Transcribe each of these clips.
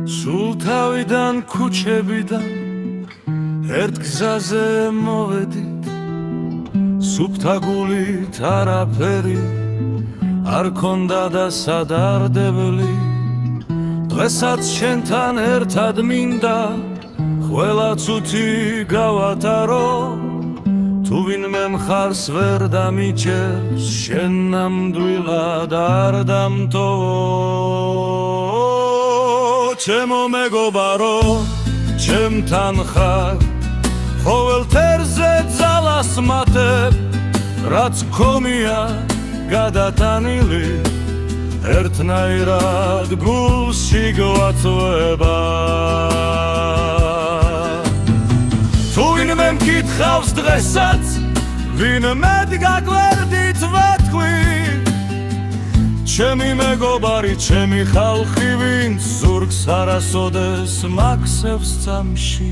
სულთავიდან ქუჩებიდან ერთ გზაზე მოვედით სუფთა გულით არაფერი არ ქონდა და სადარდებელი დღესაც შენთან ერთად მინდა ყველა წუთი გავატარო თუ ვინმე მხარს ვერ დამიჩერს შენ ნამდვილად არ დამტოვო ჩემო მეგობარო ჩემთან ხარ ყოველ თერზე ძალას მატებ რაც ქონია გადატანილი ერთნაირად გულში გვაწვება თუ ვინმე მკითხავს დღესაც ვინმე გაგვერდით ვეთქვი ჩემი მეგობარი ჩემი ხალხი ვინც ზურგს არასოდეს მაქსევს წამში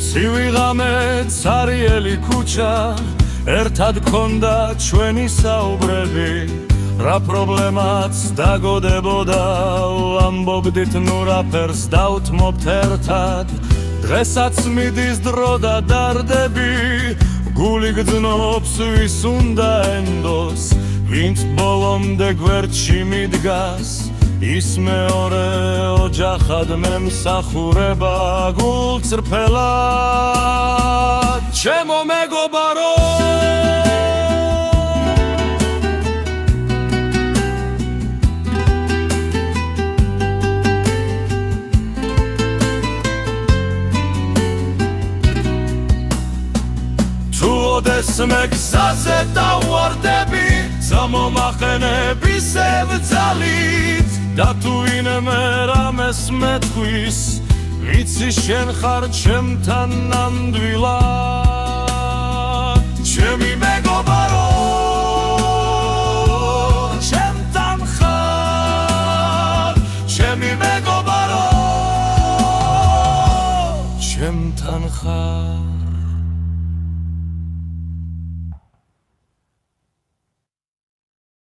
ცივი ღამე ცარიელი ქუჩა ერთად გქონდა ჩვენი საუბრები რა პრობლემაც დაგოდებოდა ვამბობდით ნუ რაფერს დავთმობთ ერთად დღესაც მიდის დრო და დარდები გული გძნობს ვის უნდა ენდოს ვინც ბოლომდე გვერდში მიდგას ის მეორე ოჯახად მემსახურება გულწრფელად ჩემო მეგობარო თუ ოდესმე გზაზე დავვარდები სამომახენების ევძალით და თუ ვინმე რამეს მეთქვის ვიცი შენ ხარ ჩემთან ნამდვილად ჩემი მეგობარო ჩემთან ხარ ჩემი მეგობარო ჩემთან ხარ